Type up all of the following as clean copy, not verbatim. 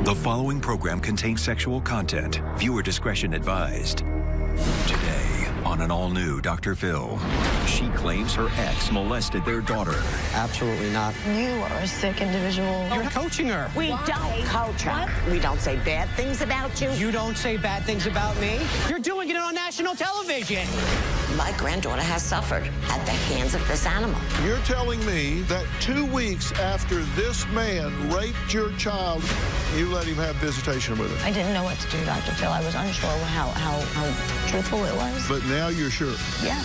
The following program contains sexual content. Viewer discretion advised. Today, on an all-new Dr. Phil, she claims her ex molested their daughter. Absolutely not. You are a sick individual. You're coaching her. We don't coach her. We don't say bad things about you. You don't say bad things about me. You're doing it on national television. My granddaughter has suffered at the hands of this animal. You're telling me that 2 weeks after this man raped your child, you let him have visitation with her? I didn't know what to do, Dr. Phil. I was unsure how truthful it was. But now you're sure? Yeah.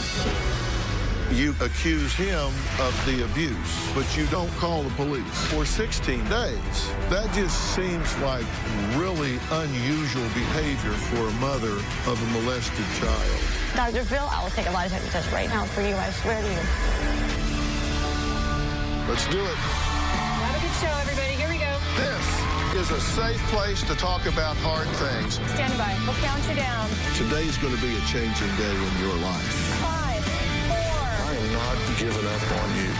You accuse him of the abuse, but you don't call the police for 16 days. That just seems like really unusual behavior for a mother of a molested child. Dr. Phil, I will take a lie detector test right now for you. I swear to you. Let's do it. Have a good show, everybody. Here we go. This is a safe place to talk about hard things. Stand by. We'll count you down. Today's going to be a changing day in your life. 5, 4. I am not giving up on you.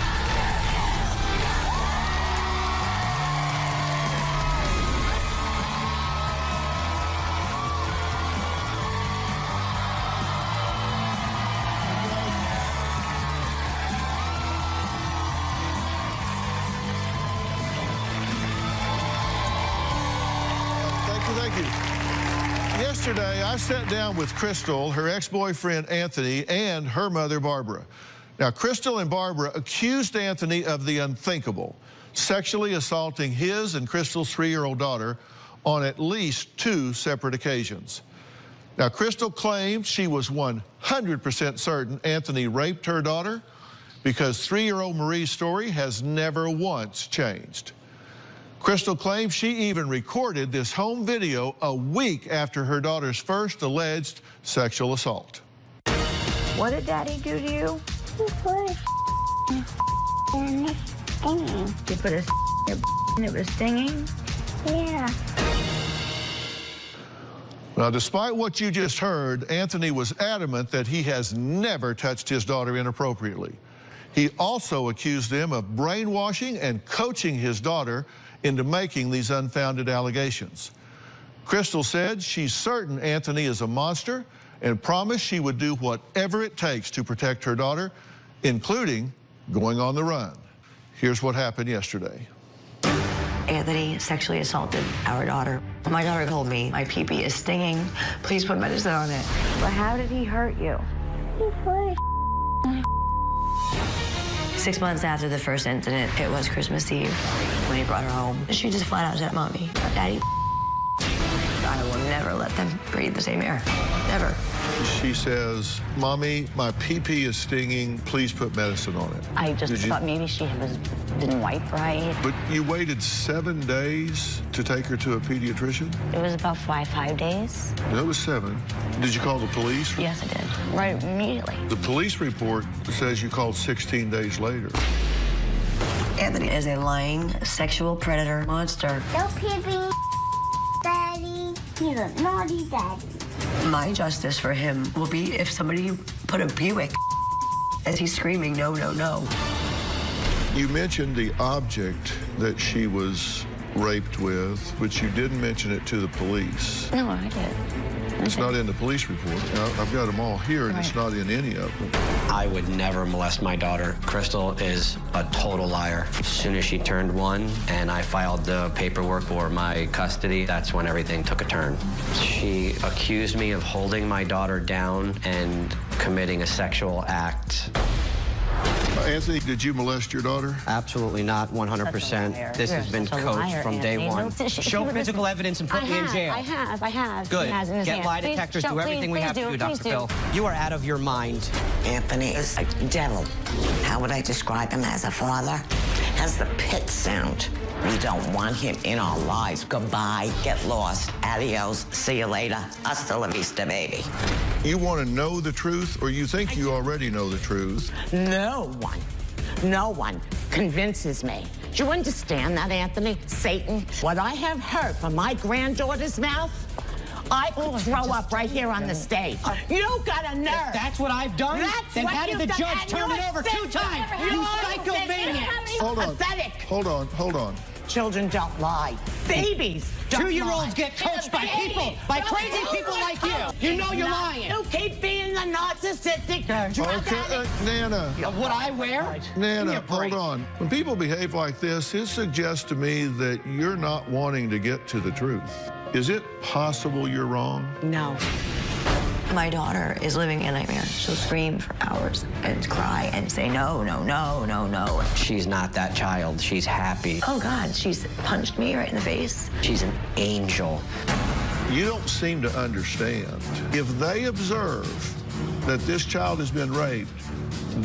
Thank you. Yesterday, I sat down with Crystal, her ex-boyfriend Anthony, and her mother Barbara. Now, Crystal and Barbara accused Anthony of the unthinkable, sexually assaulting his and Crystal's 3-year-old daughter on at least 2 separate occasions. Now, Crystal claimed she was 100% certain Anthony raped her daughter because 3-year-old Marie's story has never once changed. Crystal claims she even recorded this home video a week after her daughter's first alleged sexual assault. What did Daddy do to you? He put in the stinging. You put a and it was stinging? Yeah. Now, despite what you just heard, Anthony was adamant that he has never touched his daughter inappropriately. He also accused them of brainwashing and coaching his daughter into making these unfounded allegations. Crystal said she's certain Anthony is a monster and promised she would do whatever it takes to protect her daughter, including going on the run. Here's what happened yesterday. Anthony sexually assaulted our daughter. My daughter told me, my pee-pee is stinging. Please put medicine on it. But how did he hurt you? He put 6 months after the first incident, it was Christmas Eve when he brought her home. She just flat out said, Mommy, Daddy, I will never let them breathe the same air. Never. She says, Mommy, my pee-pee is stinging. Please put medicine on it. I just thought maybe she didn't wipe right. But you waited 7 days to take her to a pediatrician? It was about 5 days. That was 7. Did you call the police? Yes, I did. Right immediately. The police report says you called 16 days later. Anthony is a lying sexual predator monster. no pee-pee, Daddy. He's a naughty daddy. My justice for him will be if somebody put a Buick as he's screaming, no, no, no. You mentioned the object that she was raped with, but you didn't mention it to the police. No, I did. It's not in the police report. Now, I've got them all here, and it's not in any of them. I would never molest my daughter. Crystal is a total liar. As soon as she turned 1 and I filed the paperwork for my custody, that's when everything took a turn. She accused me of holding my daughter down and committing a sexual act. Anthony, did you molest your daughter? Absolutely not, 100%. This has been coached from day one. Show physical evidence and put me in jail. I have. Good. He has in his Get hand. lie Please, detectors, show, do everything we have to do, Dr. Phil. You are out of your mind. Anthony is a devil. How would I describe him as a father? Has the pit sound. We don't want him in our lives. Goodbye, get lost, adios, see you later, hasta la vista, baby. You want to know the truth, or you think you already know the truth? No one convinces me. Do you understand that, Anthony? Satan, what I have heard from my granddaughter's mouth, I could throw up right here on the stage. You got a nerve. If that's what I've done, then how did the judge turn it over 2 times? You psychomaniacs. Hold on. Pathetic. Hold on. Children don't lie. Babies. 2-year-olds get coached by people, by crazy people like you. You know you're lying. You keep being the narcissistic. Okay, Nana. Of what I wear? Nana, hold on. When people behave like this, it suggests to me that you're not wanting to get to the truth. Is it possible you're wrong? No. My daughter is living a nightmare. She'll scream for hours and cry and say no, no, no, no, no. She's not that child. She's happy. Oh, God, she's punched me right in the face. She's an angel. You don't seem to understand. If they observe that this child has been raped,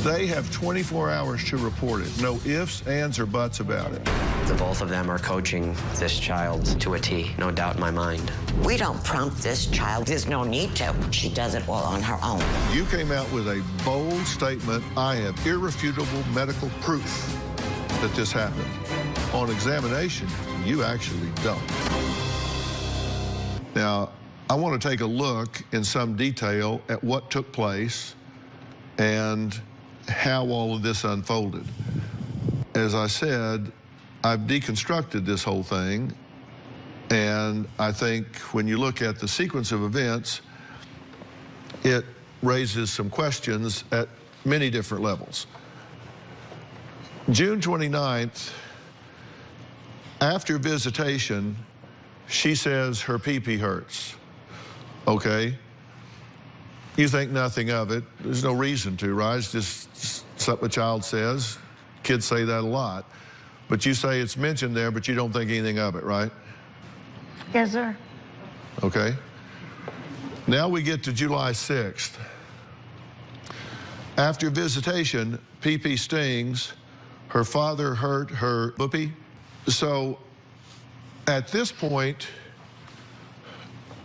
they have 24 hours to report it. No ifs, ands, or buts about it. The both of them are coaching this child to a T, no doubt in my mind. We don't prompt this child. There's no need to. She does it all on her own. You came out with a bold statement. I have irrefutable medical proof that this happened. On examination, you actually don't. Now, I want to take a look in some detail at what took place and how all of this unfolded. As I said, I've deconstructed this whole thing, and I think when you look at the sequence of events, it raises some questions at many different levels. June 29th, after visitation, she says her pee-pee hurts. Okay? You think nothing of it. There's no reason to, right? It's just something a child says. Kids say that a lot. But you say it's mentioned there, but you don't think anything of it, right? Yes, sir. Okay. Now we get to July 6th. After visitation, pee-pee stings. Her father hurt her boopy. So at this point,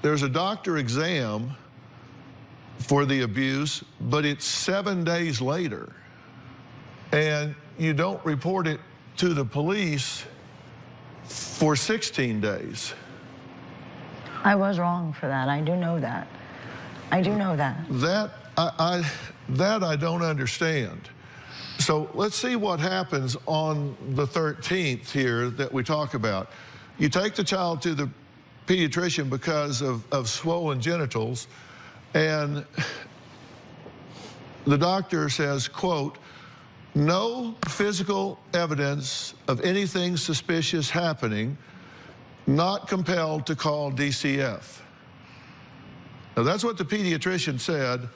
there's a doctor exam for the abuse, but it's 7 days later. And you don't report it to the police for 16 days. I was wrong for that. I do know that. I do know that. That I don't understand. So let's see what happens on the 13th here that we talk about. You take the child to the pediatrician because of swollen genitals, and the doctor says, quote, no physical evidence of anything suspicious happening, not compelled to call DCF. Now that's what the pediatrician said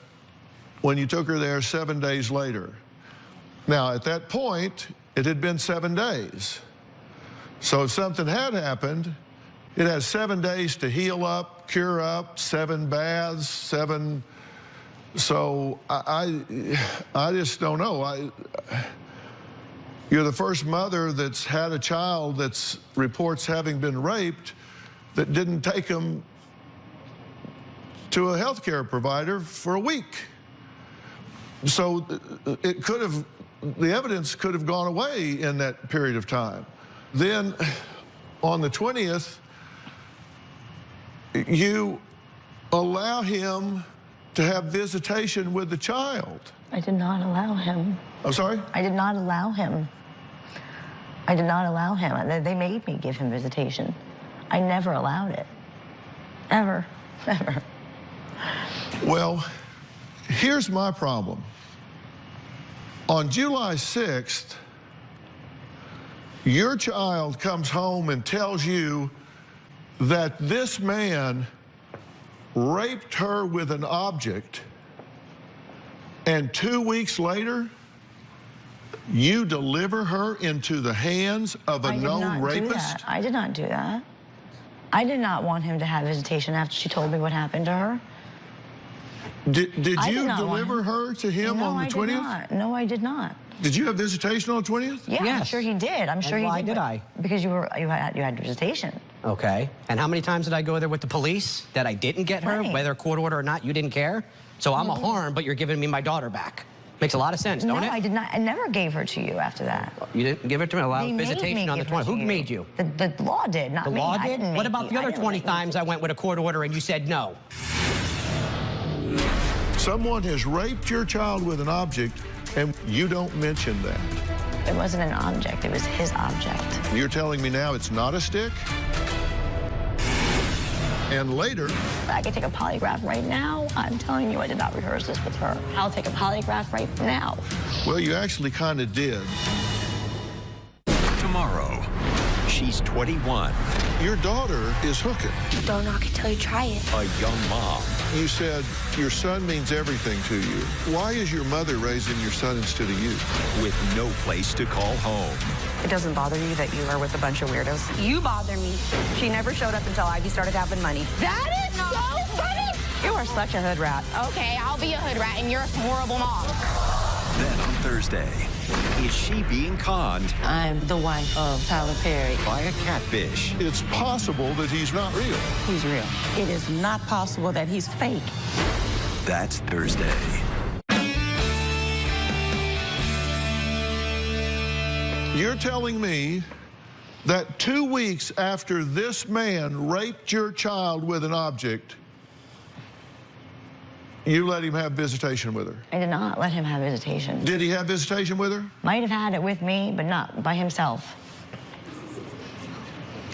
when you took her there 7 days later. Now at that point, it had been 7 days. So if something had happened, it has 7 days to heal up, cure up, 7 baths, 7. So I just don't know. You're the first mother that's had a child that's reports having been raped that didn't take him to a healthcare provider for a week. So it could have, the evidence could have gone away in that period of time. Then on the 20th, you allow him to have visitation with the child. I did not allow him. I'm sorry? I did not allow him. I did not allow him. They made me give him visitation. I never allowed it. Ever. Ever. Well, here's my problem. On July 6th, your child comes home and tells you that this man raped her with an object, and 2 weeks later, you deliver her into the hands of a known rapist? I did not do that. I did not want him to have visitation after she told me what happened to her. Did you deliver her to him on the 20th? No, I did not. Did you have visitation on the 20th? Yeah, yes. I'm sure he did. I'm sure he did. Why did I? Because you had visitation. Okay. And how many times did I go there with the police that I didn't get her, whether court order or not? You didn't care. So I'm a harm, but you're giving me my daughter back. Makes a lot of sense, don't it? No, I did not. I never gave her to you after that. You didn't give it to me? Allowed visitation on the 20th. Who made you? The law did, not me. The law did? I didn't make what about the other 20 times I went with a court order and you said no? Someone has raped your child with an object, and you don't mention that. It wasn't an object. It was his object. You're telling me now it's not a stick? And later... I could take a polygraph right now. I'm telling you, I did not rehearse this with her. I'll take a polygraph right now. Well, you actually kind of did. Tomorrow, she's 21. Your daughter is hooking. Don't knock it till you try it. A young mom. You said your son means everything to you. Why is your mother raising your son instead of you? With no place to call home. It doesn't bother you that you are with a bunch of weirdos? You bother me. She never showed up until Ivy started having money. That is so funny. You are such a hood rat. Okay, I'll be a hood rat and you're a horrible mom. Then on Thursday, is she being conned I'm the wife of Tyler Perry. by a catfish? It's possible that he's not real. He's real. It is not possible that he's fake. That's Thursday. You're telling me that 2 weeks after this man raped your child with an object, you let him have visitation with her? I did not let him have visitation. Did he have visitation with her? Might have had it with me, but not by himself.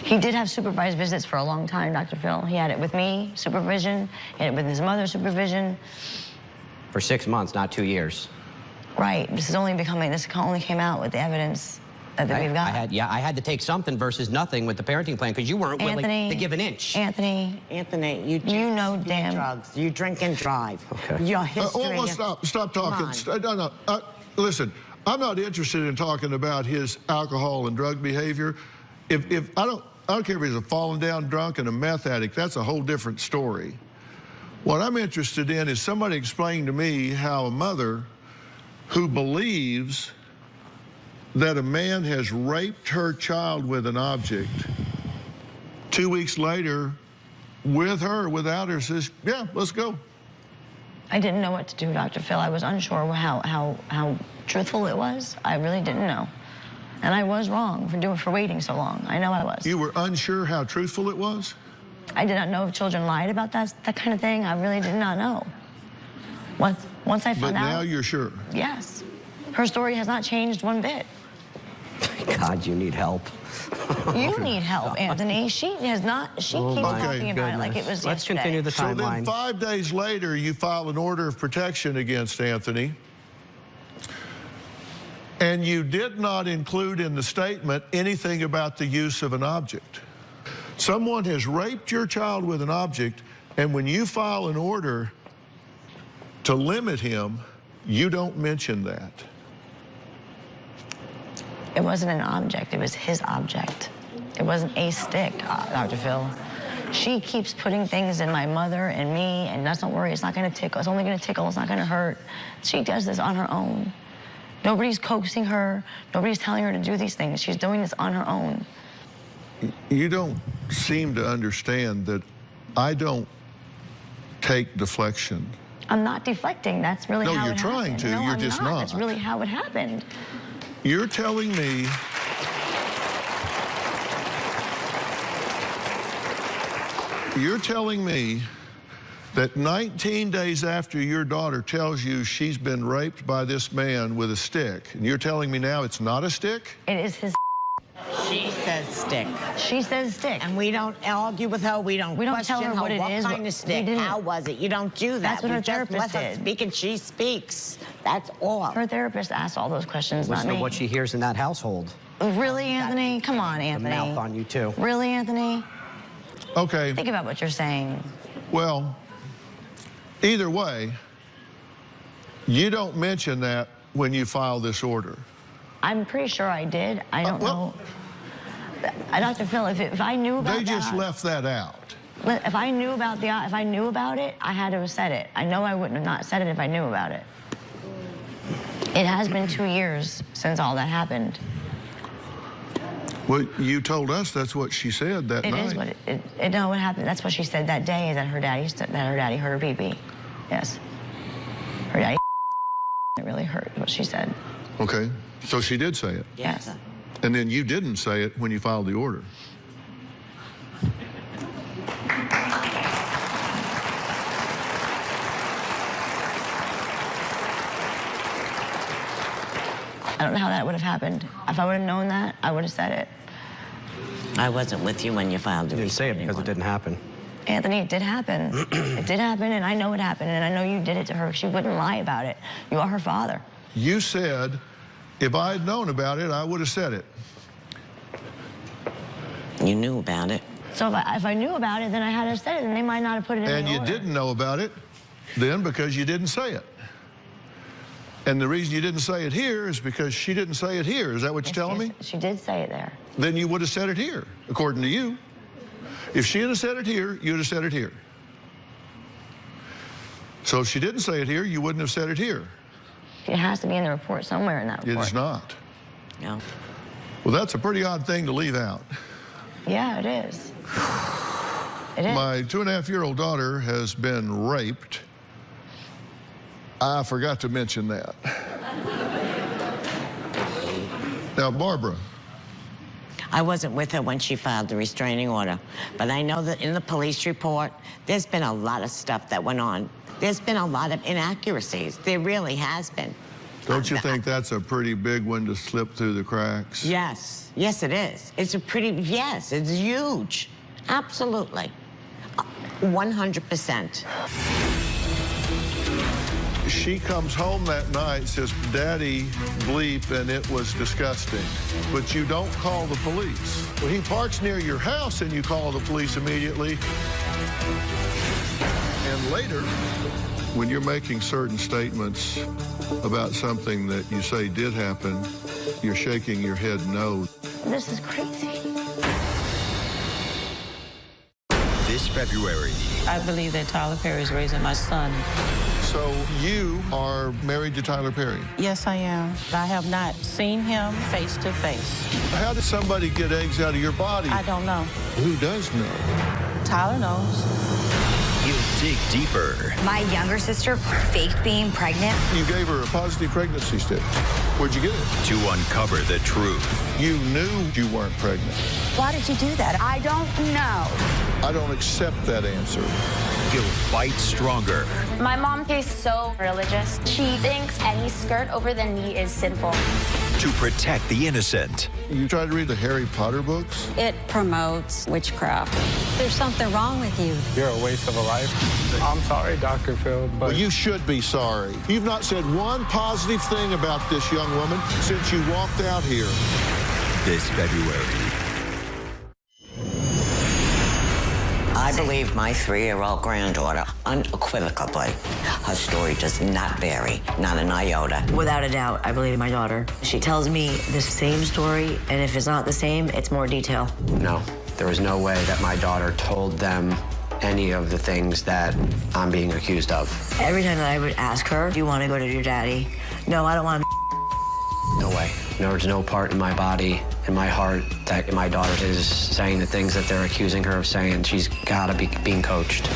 He did have supervised visits for a long time, Dr. Phil. He had it with me, supervision. He had it with his mother, supervision. For 6 months, not 2 years. Right. This only came out with the evidence that we've got. I had to take something versus nothing with the parenting plan because you weren't willing to give an inch. Anthony, you know damn drugs. You drink and drive. Okay. Your history. Stop talking. No. Listen, I'm not interested in talking about his alcohol and drug behavior. If I don't care if he's a fallen down drunk and a meth addict. That's a whole different story. What I'm interested in is somebody explaining to me how a mother who believes that a man has raped her child with an object, 2 weeks later, with her, without her, says, yeah, let's go. I didn't know what to do, Dr. Phil. I was unsure how truthful it was. I really didn't know. And I was wrong for waiting so long. I know I was. You were unsure how truthful it was? I did not know if children lied about that kind of thing. I really did not know. Once I found out. But now you're sure? Yes. Her story has not changed one bit. God, you need help. You need help, Anthony. She has not. She keeps talking about it like it was Let's yesterday. continue the timeline. So then 5 days later, you file an order of protection against Anthony. And you did not include in the statement anything about the use of an object. Someone has raped your child with an object, and when you file an order to limit him, you don't mention that. It wasn't an object. It was his object. It wasn't a stick, Dr. Phil. She keeps putting things in my mother and me, and don't worry, it's not going to tickle. It's only going to tickle. It's not going to hurt. She does this on her own. Nobody's coaxing her. Nobody's telling her to do these things. She's doing this on her own. You don't seem to understand that I don't take deflection. I'm not deflecting. That's really how it happened. No, you're trying to. No, You're just not. That's really how it happened. You're telling me that 19 days after your daughter tells you she's been raped by this man with a stick, and you're telling me now it's not a stick? It is his. She says stick. She says stick. And we don't argue with her. We don't tell her what it is. What kind of stick? How was it? You don't do that. That's what her we just therapist let her did. speak and she speaks. That's all. Her therapist asked all those questions, not Listen me. to what she hears in that household. Really, Anthony? Come on, Anthony. The mouth on you, too. Really, Anthony? Okay. Think about what you're saying. Well, either way, you don't mention that when you file this order. I'm pretty sure I did. I don't know. Dr. Phil, if I knew about that. They just left that out. If I knew about it, I had to have said it. I know I wouldn't have not said it if I knew about it. It has been 2 years since all that happened. Well, you told us that's what she said that night. It is what no, what happened? That's what she said that day. That her daddy hurt her pee-pee. Yes, her daddy. It really hurt. What she said. Okay, so she did say it. Yes. And then you didn't say it when you filed the order. I don't know how that would have happened. If I would have known that, I would have said it. I wasn't with you when you filed it. You didn't say it because it didn't happen. Anthony, it did happen. It did happen, and I know it happened, and I know you did it to her. She wouldn't lie about it. You are her father. You said, if I had known about it, I would have said it. You knew about it. So if I knew about it, then I had to have said it, and they might not have put it in the order. And you didn't know about it then because you didn't say it. And the reason you didn't say it here is because she didn't say it here. Is that what you're telling me? She did say it there. Then you would have said it here, according to you. If she had said it here, you'd have said it here. So if she didn't say it here, you wouldn't have said it here. It has to be in the report somewhere in that report. It is not. No. Well, that's a pretty odd thing to leave out. Yeah, it is. It is. My 2.5-year-old daughter has been raped. I forgot to mention that. Now, Barbara. I wasn't with her when she filed the restraining order, but I know that in the police report, there's been a lot of stuff that went on. There's been a lot of inaccuracies. There really has been. Don't you think that's a pretty big one to slip through the cracks? Yes. Yes, it is. It's a pretty, yes, it's huge. Absolutely. 100%. She comes home that night, says, Daddy bleep, and it was disgusting. But you don't call the police. Well, he parks near your house and you call the police immediately. And later, when you're making certain statements about something that you say did happen, you're shaking your head no. This is crazy. This February. I believe that Tyler Perry is raising my son. So you are married to Tyler Perry? Yes, I am. I have not seen him face to face. How did somebody get eggs out of your body? I don't know. Who does know? Tyler knows. He'll dig deeper. My younger sister faked being pregnant. You gave her a positive pregnancy stick. Where'd you get it? To uncover the truth. You knew you weren't pregnant. Why did you do that? I don't know. I don't accept that answer. He'll fight stronger. My mom is so religious. She thinks any skirt over the knee is sinful. To protect the innocent. You tried to read the Harry Potter books? It promotes witchcraft. There's something wrong with you. You're a waste of a life. I'm sorry, Dr. Phil, but... Well, you should be sorry. You've not said one positive thing about this young woman since you walked out here. This February. I believe my 3-year-old granddaughter unequivocally. Her story does not vary, not an iota. Without a doubt, I believe my daughter. She tells me the same story, and if it's not the same, it's more detail. No, there was no way that my daughter told them any of the things that I'm being accused of. Every time that I would ask her, do you want to go to your daddy? No, I don't want to. No way. There's no part in my body, in my heart, that my daughter is saying the things that they're accusing her of saying. She's got to be being coached.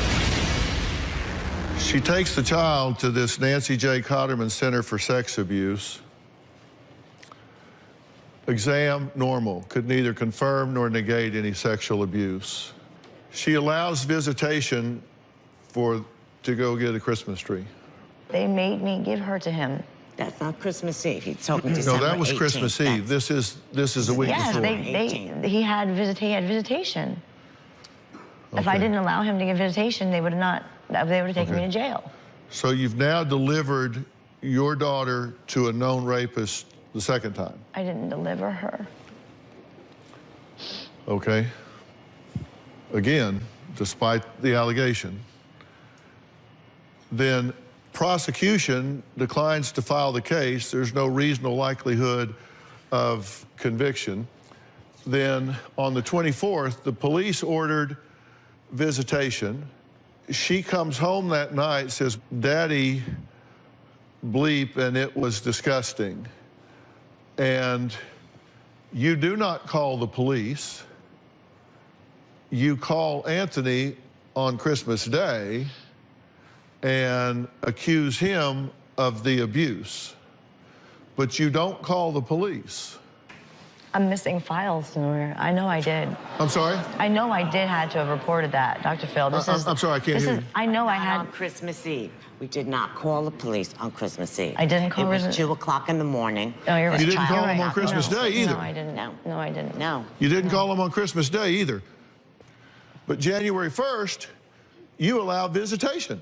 She takes the child to this Nancy J. Cotterman Center for Sex Abuse. Exam normal, could neither confirm nor negate any sexual abuse. She allows visitation to go get a Christmas tree. They made me give her to him. That's not Christmas Eve. He told me December 18th. No, that was Christmas Eve. This is a week before. Yes, he had visitation. Okay. If I didn't allow him to get visitation, they would have taken me to jail. So you've now delivered your daughter to a known rapist the second time. I didn't deliver her. Okay. Again, despite the allegation, then prosecution declines to file the case. There's no reasonable likelihood of conviction. Then on the 24th, the police ordered visitation. She comes home that night, says, Daddy bleep, and it was disgusting. And you do not call the police. You call Anthony on Christmas Day and accuse him of the abuse, but you don't call the police. I'm missing files somewhere. I know I did. I'm sorry? I know I did had to have reported that, Dr. Phil. I'm sorry, I can't hear you. I know I had... On Christmas Eve. We did not call the police on Christmas Eve. I didn't call... It was 2 o'clock in the morning. Oh, you're right. You didn't call him on Christmas Day either. No, I didn't. No, I didn't. No. You didn't call him on Christmas Day either. But January 1st, you allow visitation.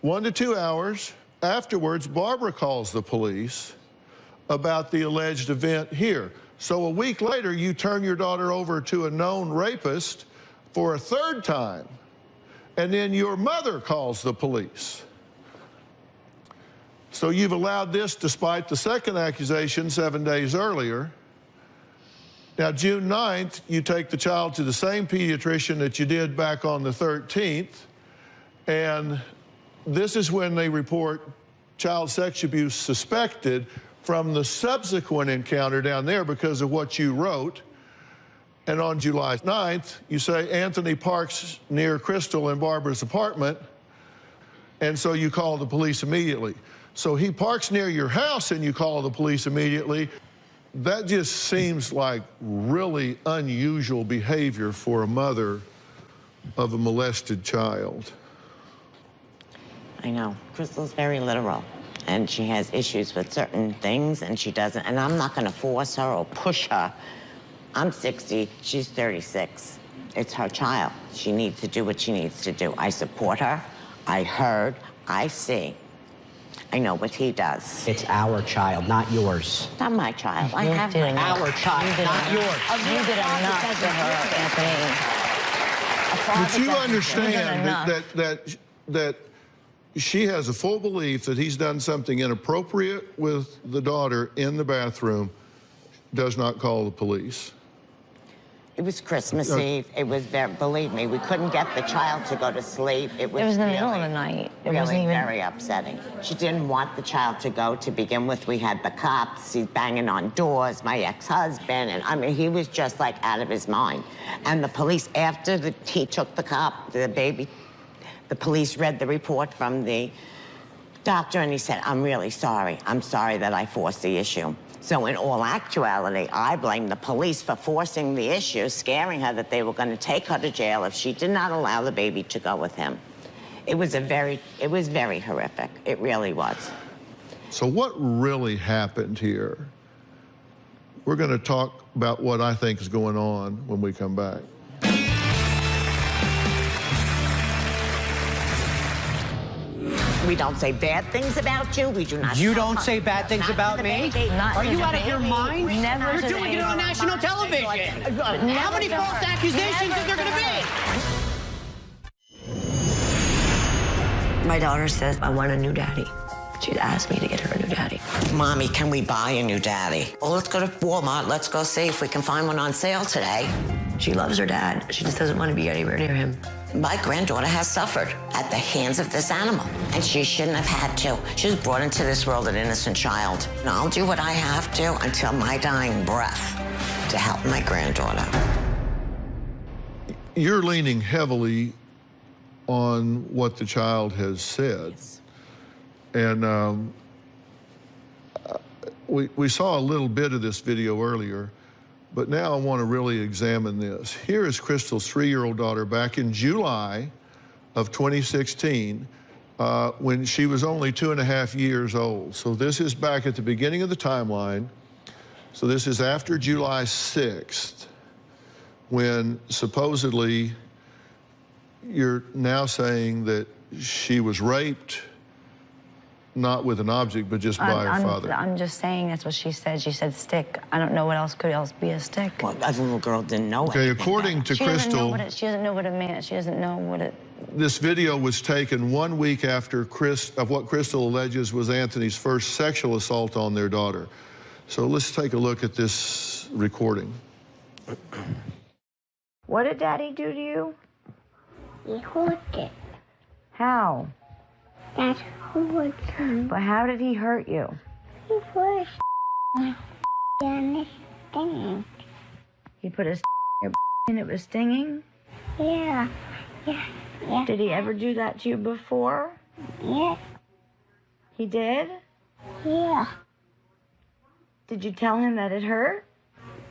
1 to 2 hours afterwards, Barbara calls the police about the alleged event here. So a week later, you turn your daughter over to a known rapist for a third time, and then your mother calls the police. So you've allowed this despite the second accusation 7 days earlier. Now, June 9th, you take the child to the same pediatrician that you did back on the 13th, and this is when they report child sex abuse suspected from the subsequent encounter down there because of what you wrote. And on July 9th, you say Anthony parks near Crystal and Barbara's apartment, and so you call the police immediately. So he parks near your house and you call the police immediately. That just seems like really unusual behavior for a mother of a molested child. I know. Crystal's very literal, and she has issues with certain things, and she doesn't, and I'm not going to force her or push her. I'm 60, she's 36. It's her child. She needs to do what she needs to do. I support her. I heard. I see. I know what he does. It's our child, not yours. Not my child. I have my our child, not yours. You did enough to her, Anthony. But you understand that she has a full belief that he's done something inappropriate with the daughter in the bathroom, does not call the police. It was Christmas Eve. It was very, believe me, we couldn't get the child to go to sleep. It was in the really, middle of the night. It really wasn't even very upsetting. She didn't want the child to go to begin with. We had the cops. He's banging on doors, my ex-husband, and I mean, he was just like out of his mind. And the police, after he took the baby, the police read the report from the doctor, and he said, I'm really sorry. I'm sorry that I forced the issue. So in all actuality, I blame the police for forcing the issue, scaring her that they were going to take her to jail if she did not allow the baby to go with him. It was very horrific. It really was. So what really happened here? We're going to talk about what I think is going on when we come back. We don't say bad things about you. We do not. You don't say bad things about me? Are you out of your mind? Never. You're doing it on national television. How many false accusations are there going to be? My daughter says, I want a new daddy. She'd asked me to get her a new daddy. Mommy, can we buy a new daddy? Well, let's go to Walmart. Let's go see if we can find one on sale today. She loves her dad. She just doesn't want to be anywhere near him. My granddaughter has suffered at the hands of this animal, and she shouldn't have had to. She was brought into this world an innocent child. And I'll do what I have to until my dying breath to help my granddaughter. You're leaning heavily on what the child has said. Yes. And we saw a little bit of this video earlier, but now I want to really examine this. Here is Crystal's 3-year-old daughter back in July of 2016 when she was only 2.5 years old. So this is back at the beginning of the timeline. So this is after July 6th, when supposedly you're now saying that she was raped, not with an object, but just by her father. I'm just saying that's what she said. She said stick. I don't know what else could be a stick. Well, that little girl didn't know. Okay, according to Crystal, she doesn't know what it meant. She doesn't know what it. This video was taken 1 week after of what Crystal alleges was Anthony's first sexual assault on their daughter. So let's take a look at this recording. What did Daddy do to you? He hurt it. How? That's hurt him. But how did he hurt you? He put his in his sting. He put his and it was stinging? Yeah. Yeah. Yeah. Did he ever do that to you before? Yes. He did? Yeah. Did you tell him that it hurt?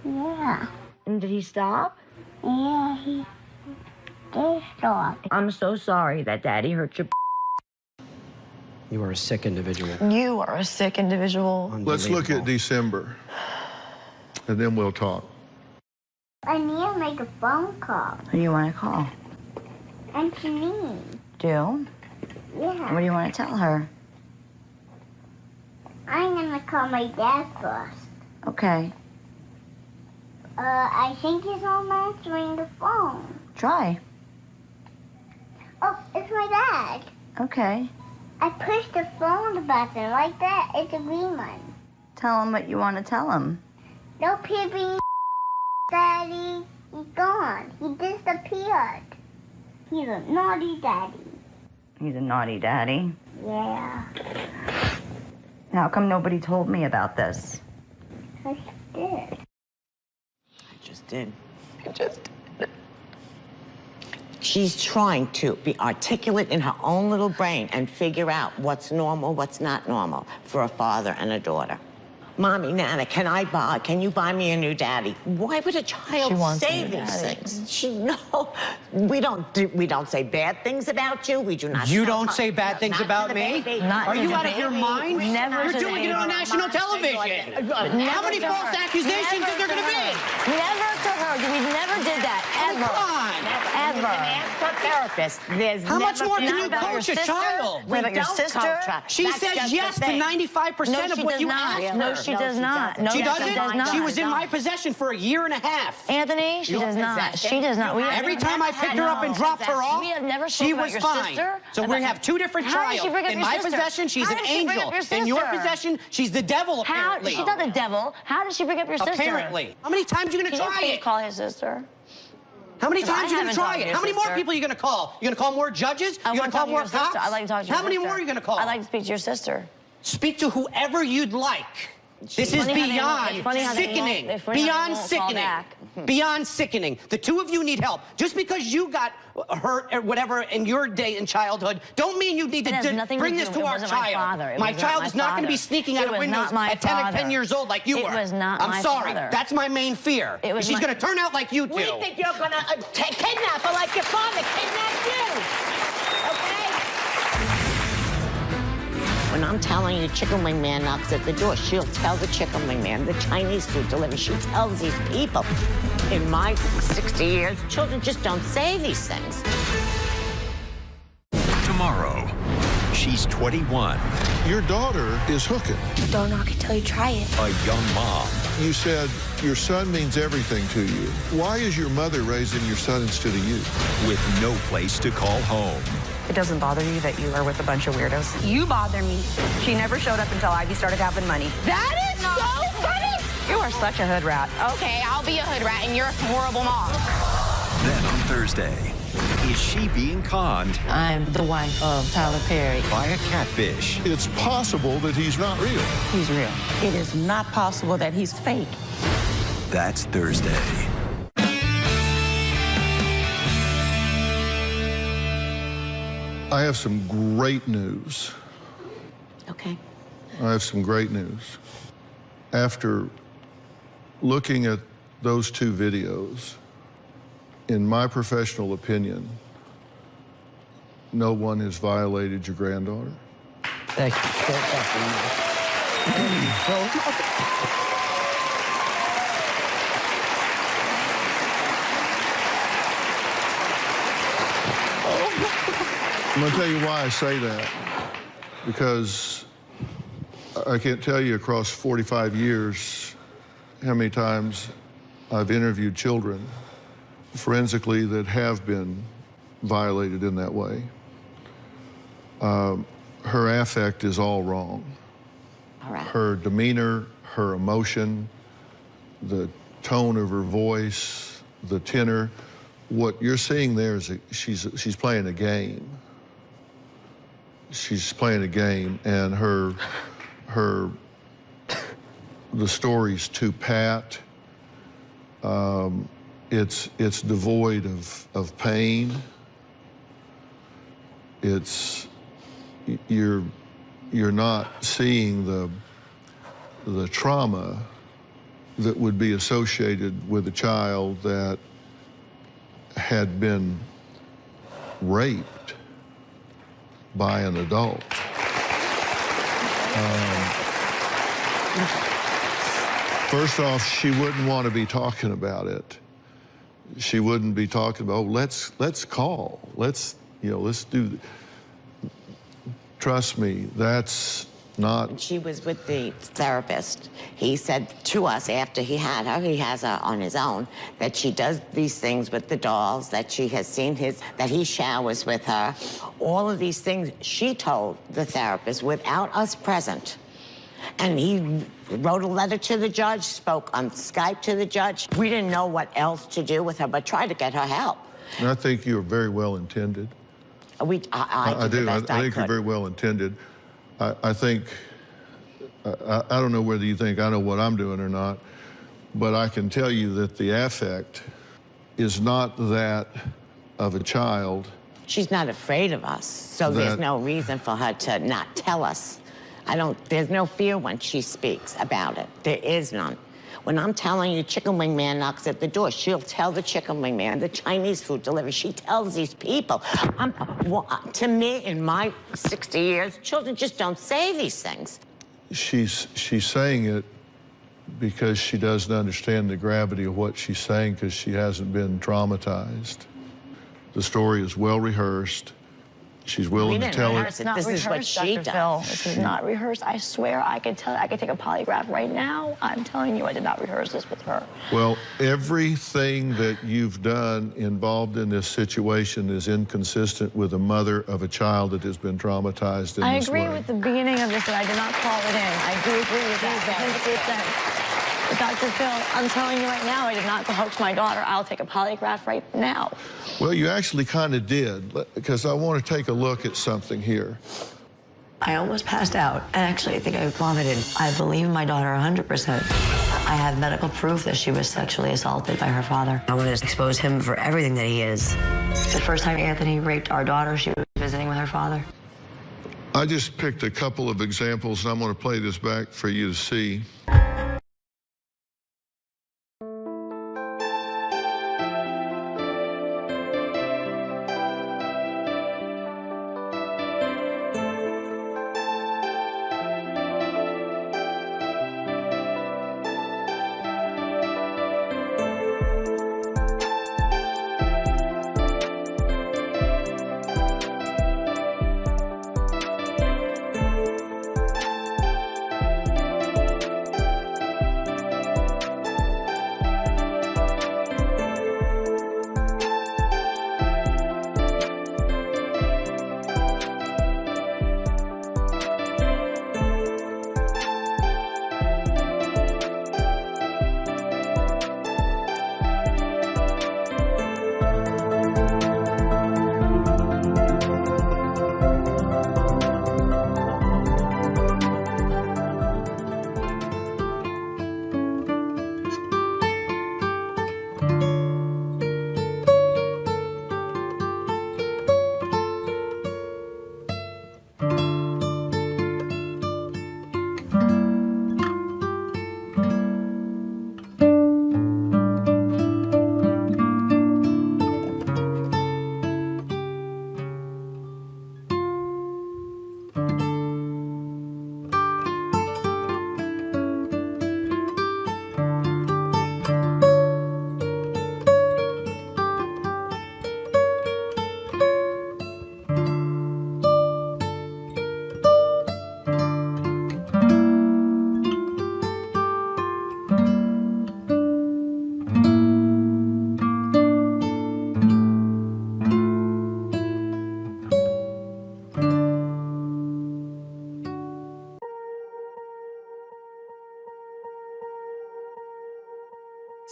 Yeah. And did he stop? Yeah, he did stop. I'm so sorry that Daddy hurt your. You are a sick individual. You are a sick individual. Let's look at December, and then we'll talk. I need to make a phone call. Who do you want to call? And to me. Do? Yeah. What do you want to tell her? I'm gonna call my dad first. Okay. I think he's not answering the phone. Try. Oh, it's my dad. Okay. I pushed the phone button like that. It's a green one. Tell him what you want to tell him. No peeping, Daddy. He's gone. He disappeared. He's a naughty daddy. He's a naughty daddy. Yeah. How come nobody told me about this? I did. I just did. She's trying to be articulate in her own little brain and figure out what's normal, what's not normal for a father and a daughter. Mommy, Nana, can you buy me a new daddy? Why would a child say these things? We don't say bad things about you. We do not. You don't say bad things about me? Are you out of your mind? Never. You're doing it on national television. How many false accusations is there going to be? Never to her. We never did that. Ever. Come on. Ever. Ask her therapist. How much more can you coach a child? What about your sister? She says yes to 95% of what you ask her. No, she does not. No, she doesn't? She does not. She was in my possession for a year and a half. Anthony, she does not. She does not. Every time I picked her up and dropped her off, we have never she was fine. So we're going to have two different child. In my possession, she's an angel. In your possession, she's the devil, apparently. She's not the devil. How did she bring up your sister? Apparently. How many times are you going to try it? Call his sister. How many times are you going to try it? How many more people are you going to call? You're going to call more judges? You're going to call more cops? I'd like to talk to your sister. How many more are you going to call? I'd like to speak to your sister. Speak to whoever you'd like. This is beyond sickening. Beyond sickening. Beyond sickening. The two of you need help. Just because you got hurt or whatever in your day in childhood, don't mean you need to bring this to our child. My child is not going to be sneaking out of windows at 10 or 10 years old like you were. I'm sorry. That's my main fear. She's going to turn out like you two. We think you're going to kidnap her like your father kidnapped you. Okay? When I'm telling you chicken wing man knocks at the door, she'll tell the chicken wing man, the Chinese food delivery, she tells these people. In my 60 years, children just don't say these things. Tomorrow, she's 21. Your daughter is hooking. Don't knock it till you try it. A young mom. You said your son means everything to you. Why is your mother raising your son instead of you? With no place to call home. It doesn't bother you that you are with a bunch of weirdos? You bother me. She never showed up until Ivy started having money. That is so funny! You are such a hood rat. Okay, I'll be a hood rat and you're a horrible mom. Then on Thursday, is she being conned? I'm the wife of Tyler Perry. By a catfish. It's possible that he's not real. He's real. It is not possible that he's fake. That's Thursday. I have some great news. Okay. I have some great news. After looking at those two videos, in my professional opinion, no one has violated your granddaughter. Thank you. I'm going to tell you why I say that. Because I can't tell you across 45 years how many times I've interviewed children forensically that have been violated in that way. Her affect is all wrong. All right. Her demeanor, her emotion, the tone of her voice, the tenor. What you're seeing there is she's playing a game. She's playing a game, and the story's too pat. It's devoid of pain. You're not seeing the trauma that would be associated with a child that had been raped by an adult. First off, she wouldn't want to be talking about it. she wouldn't be talking about, oh, let's call, let's do. Trust me, that's not. She was with the therapist. He said to us after he had her, he has her on his own, that she does these things with the dolls, that she has seen that he showers with her. All of these things she told the therapist without us present. And he wrote a letter to the judge, spoke on Skype to the judge. We didn't know what else to do with her, but tried to get her help. And I think you're very well intended. I do. I think you're very well intended. I think, I don't know whether you think I know what I'm doing or not, but I can tell you that the affect is not that of a child. She's not afraid of us, so there's no reason for her to not tell us. There's no fear when she speaks about it. There is none. When I'm telling you chicken wing man knocks at the door, she'll tell the chicken wing man, the Chinese food delivery, she tells these people. To me, in my 60 years, children just don't say these things. She's saying it because she doesn't understand the gravity of what she's saying because she hasn't been traumatized. The story is well rehearsed. She's willing to tell it. This is what she does. This is not rehearsed. I swear I could take a polygraph right now. I'm telling you, I did not rehearse this with her. Well, everything that you've done involved in this situation is inconsistent with a mother of a child that has been traumatized in this way. I agree with the beginning of this, that I did not call it in. I do agree with that, 100%. Dr. Phil, I'm telling you right now, I did not hoax my daughter. I'll take a polygraph right now. Well, you actually kind of did, because I want to take a look at something here. I almost passed out. Actually, I think I vomited. I believe my daughter 100%. I have medical proof that she was sexually assaulted by her father. I want to expose him for everything that he is. The first time Anthony raped our daughter, she was visiting with her father. I just picked a couple of examples, and I'm going to play this back for you to see.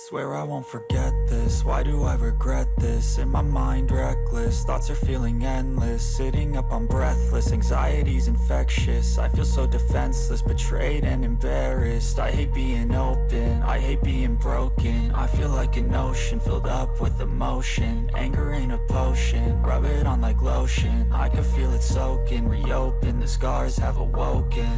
Swear I won't forget this, why do I regret this? In my mind reckless, thoughts are feeling endless. Sitting up I'm breathless, anxiety's infectious. I feel so defenseless, betrayed and embarrassed. I hate being open, I hate being broken. I feel like an ocean filled up with emotion. Anger ain't a potion, rub it on like lotion. I can feel it soaking, reopen, the scars have awoken.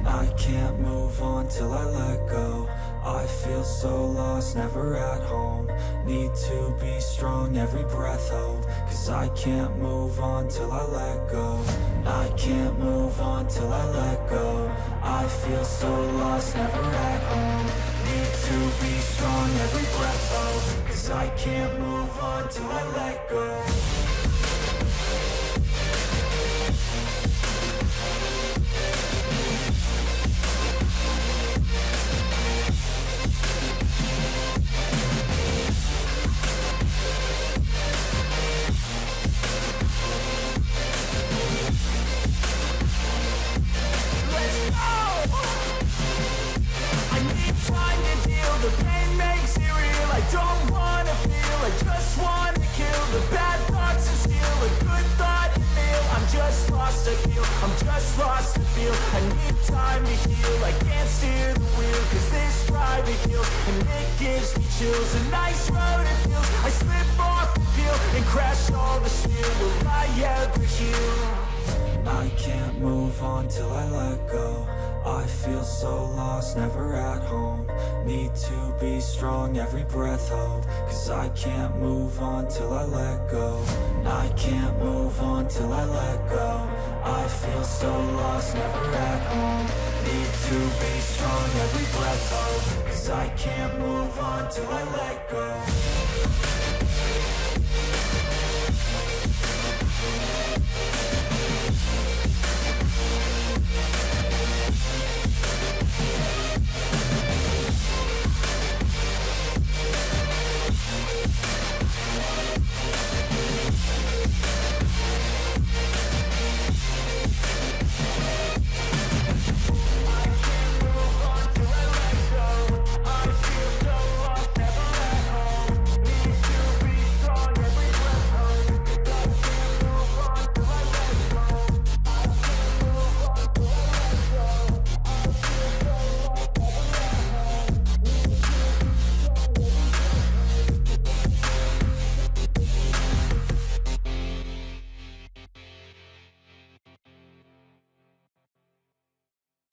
I can't move on till I let go. I feel so lost, never at home. Need to be strong, every breath hold. Cause I can't move on till I let go. I can't move on till I let go. I feel so lost, never at home. Need to to be strong every breath hold, 'cause I can't move on till I let go. The pain makes it real. I don't wanna feel. I just wanna kill the bad thoughts and steal a good thought and feel. I'm just lost to feel. I'm just lost to feel. I need time to heal. I can't steer the wheel, 'cause this drive it kills, and it gives me chills. A nice road it feels. I slip off the peel and crash all the steel. Will I ever heal? I can't move on till I let go. I feel so lost, never at home. Need to be strong, every breath hold, 'cause I can't move on till I let go. I can't move on till I let go. I feel so lost, never at home. Need to be strong, every breath hold, 'cause I can't move on till I let go.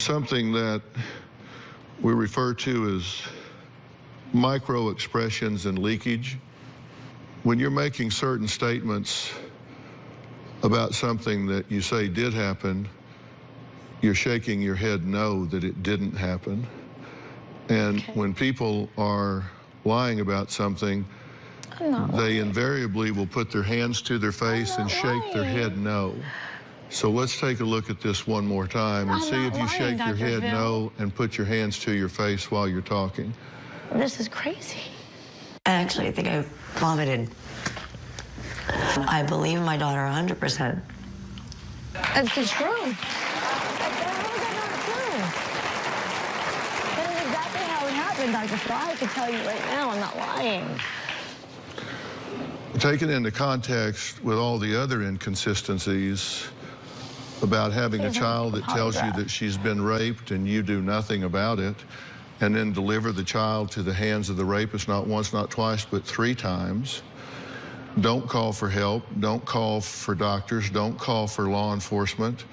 Something that we refer to as micro expressions and leakage. When you're making certain statements about something that you say did happen, you're shaking your head no, that it didn't happen. And when people are lying about something, they invariably will put their hands to their face and shake their head no. So let's take a look at this one more time and see if you shake your head no and put your hands to your face while you're talking. This is crazy. I actually think I vomited. I believe my daughter 100%. That's the truth. How is that not true? That is exactly how it happened, Dr. Phil. I can tell you right now, I'm not lying. Taken into context with all the other inconsistencies about having a child that tells you that she's been raped and you do nothing about it, and then deliver the child to the hands of the rapist not once, not twice, but 3 times. Don't call for help. Don't call for doctors. Don't call for law enforcement.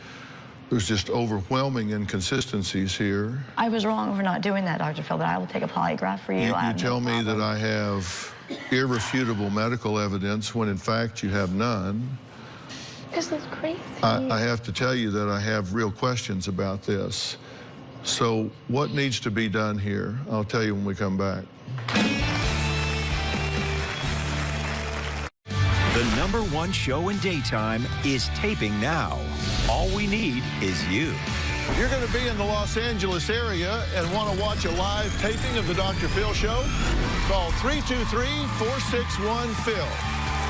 There's just overwhelming inconsistencies here. I was wrong for not doing that, Dr. Phil, but I will take a polygraph for you. You tell me that I have irrefutable medical evidence when in fact you have none. This is crazy. I have to tell you that I have real questions about this. So what needs to be done here? I'll tell you when we come back. The #1 show in daytime is taping now. All we need is you. If you're going to be in the Los Angeles area and want to watch a live taping of the Dr. Phil Show, call 323-461-PHIL.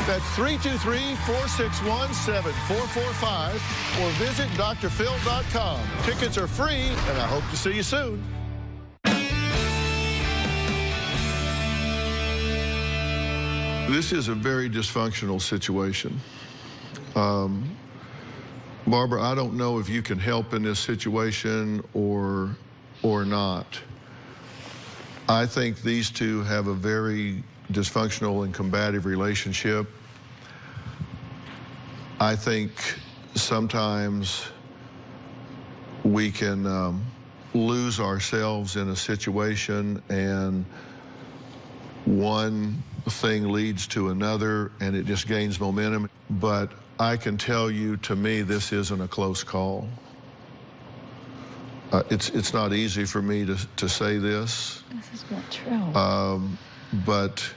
That's 323-461-7445 or visit drphil.com. Tickets are free, and I hope to see you soon. This is a very dysfunctional situation. Barbara, I don't know if you can help in this situation or not. I think these two have a very dysfunctional and combative relationship. I think sometimes we can lose ourselves in a situation and one thing leads to another and it just gains momentum. But I can tell you, to me, this isn't a close call. It's not easy for me to say this. This is not true. But,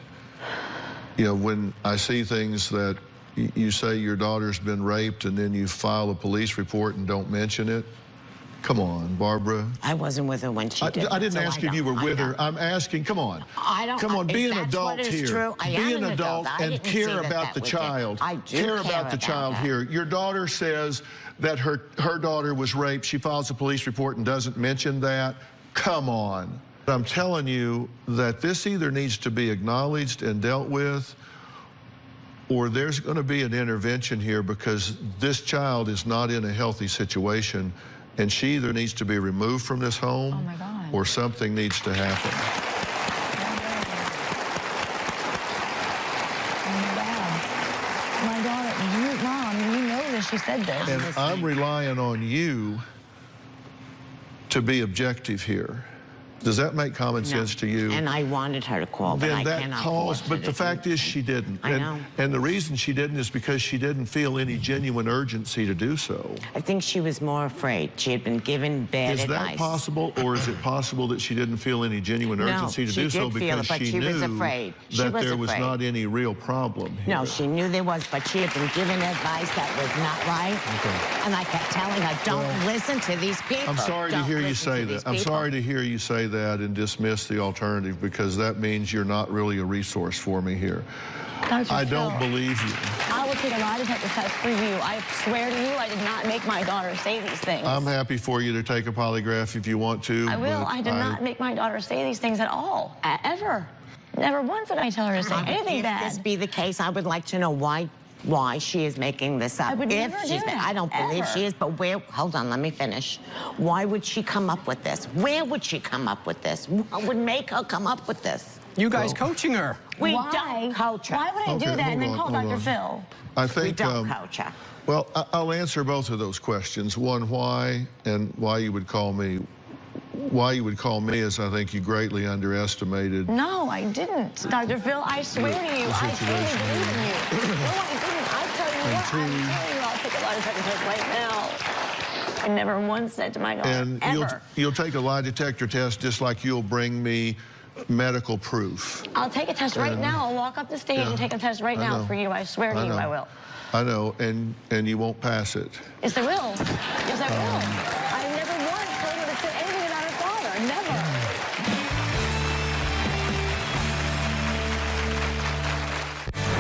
you know, when I see things that you say your daughter's been raped and then you file a police report and don't mention it, come on, Barbara. I wasn't with her when she did it. I didn't ask if you were with her. I'm asking, come on. Come on, be an adult here. True, be an adult and care about the child. I do care about the child here. Your daughter says that her daughter was raped. She files a police report and doesn't mention that. Come on. I'm telling you that this either needs to be acknowledged and dealt with, or there's going to be an intervention here, because this child is not in a healthy situation, and she either needs to be removed from this home or something needs to happen. My daughter, Mom, you know this, she said this. And I'm relying on you to be objective here. Does that make common sense to you? And I wanted her to call, but I cannot force her but the fact is she didn't. I know. And the reason she didn't is because she didn't feel any genuine urgency to do so. I think she was more afraid. She had been given bad advice. Is that possible, or is it possible that she didn't feel any genuine urgency to do so because she knew that there was not any real problem here? No, she knew there was, but she had been given advice that was not right. Okay. And I kept telling her, don't listen to these people. I'm sorry to hear you say that. I'm sorry to hear you say that and dismiss the alternative, because that means you're not really a resource for me here. I don't believe you. I will take a lie detector test for you. I swear to you, I did not make my daughter say these things. I'm happy for you to take a polygraph if you want to. I will. I did not make my daughter say these things at all, ever. Never once did I tell her to say anything bad. If this be the case, I would like to know why she is making this up. I would never do that, I don't believe she is, but where, hold on, let me finish. Why would she come up with this? Where would she come up with this? What would make her come up with this? You guys coaching her. We don't coach her. Why would I do that and then call Dr. Phil? I think we don't coach her. Well, I'll answer both of those questions. One, why, and why you would call me. Why you would call me is I think you greatly underestimated. No, I didn't. Dr. Phil, I swear to you, I truly believe in you. No, I didn't. I tell you what, I'm telling you, I'll take a lie detector test right now. I never once said to my daughter, and ever. You'll take a lie detector test just like you'll bring me medical proof. I'll take a test right now. I'll walk up the stage and take a test right now for you. I swear to you, I will. I know, and you won't pass it. Yes, I will. Yes, I will. I never once told her to say anything about her father. Never.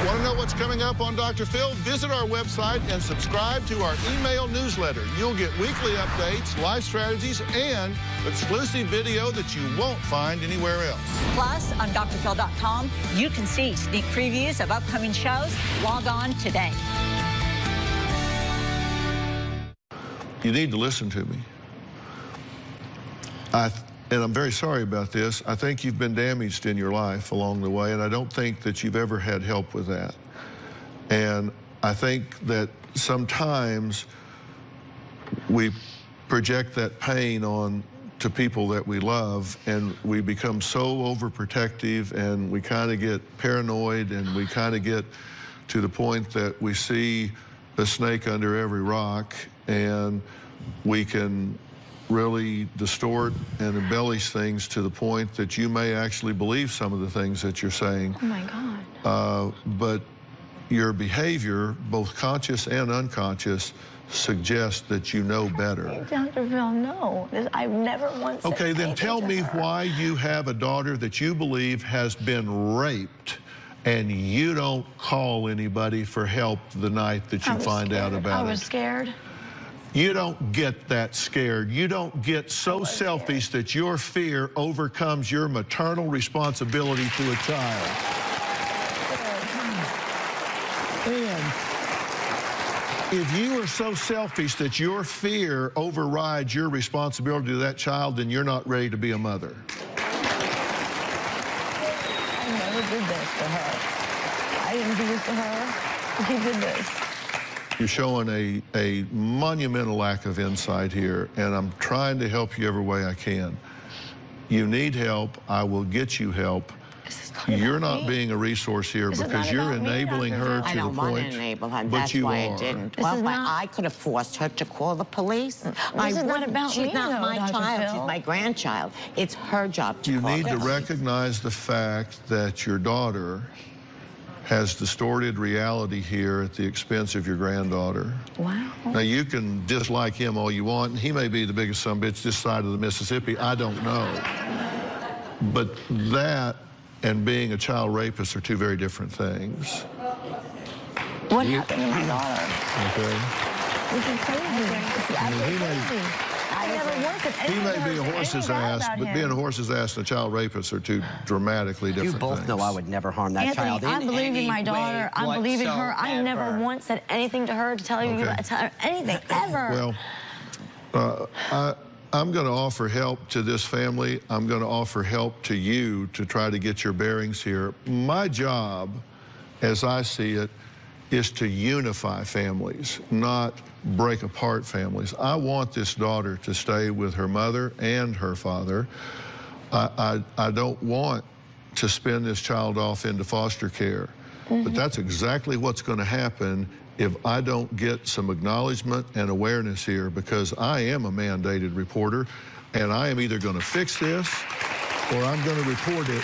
Want to know what's coming up on Dr. Phil? Visit our website and subscribe to our email newsletter. You'll get weekly updates, life strategies, and exclusive video that you won't find anywhere else. Plus, on drphil.com, you can see sneak previews of upcoming shows. Log on today. You need to listen to me. And I'm very sorry about this. I think you've been damaged in your life along the way, and I don't think that you've ever had help with that. And I think that sometimes we project that pain on to people that we love, and we become so overprotective, and we kind of get paranoid, and we kind of get to the point that we see a snake under every rock, and we can really distort and embellish things to the point that you may actually believe some of the things that you're saying. Oh my God. But your behavior, both conscious and unconscious, suggests that you know better. Dr. Phil, no. I've never once said Okay, then tell me why you have a daughter that you believe has been raped and you don't call anybody for help the night that you find out about it. I was scared. You don't get that scared. You don't get so selfish that your fear overcomes your maternal responsibility to a child. And if you are so selfish that your fear overrides your responsibility to that child, then you're not ready to be a mother. I never did this to her. I didn't do this to her. He did this. You're showing a monumental lack of insight here, and I'm trying to help you every way I can. You need help. I will get you help. You're not being a resource here because you're enabling her to the point. I don't want to enable her. That's why I didn't. Well, I could have forced her to call the police. This is not about me, She's not my child. Phil. She's my grandchild. It's her job to call. You need to recognize the fact that your daughter has distorted reality here at the expense of your granddaughter. Wow. Now, you can dislike him all you want, and he may be the biggest sumbitch this side of the Mississippi. I don't know. But that and being a child rapist are two very different things. What happened to my daughter? Okay. This is crazy. I never worked with He may be a horse's ass, but being a horse's ass and a child rapist are two dramatically different things. You both know I would never harm that child in I believe in my daughter. I believe in her. I never whatsoever. once said anything to her to tell you anything, ever. Well, I'm going to offer help to this family. I'm going to offer help to you to try to get your bearings here. My job, as I see it, is to unify families, not break apart families. I want this daughter to stay with her mother and her father. I don't want to spin this child off into foster care. But that's exactly what's going to happen if I don't get some acknowledgement and awareness here, because I am a mandated reporter, and I am either going to fix this or I'm going to report it.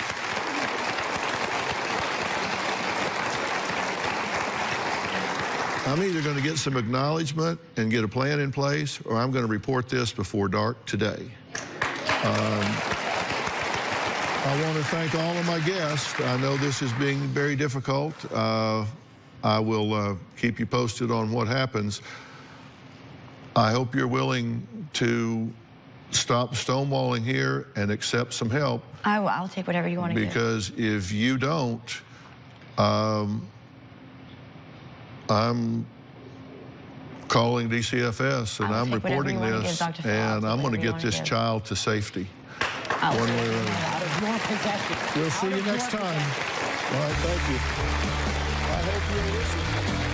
I'm either going to get some acknowledgement and get a plan in place, or I'm going to report this before dark today. I want to thank all of my guests. I know this is being very difficult. I will keep you posted on what happens. I hope you're willing to stop stonewalling here and accept some help. I will. I'll take whatever you want to give. Because if you don't, I'm calling DCFS and I'm reporting this, and I'm going to get this child to safety. One way or another. We'll see you next time. All right, thank you. I hope you're listening.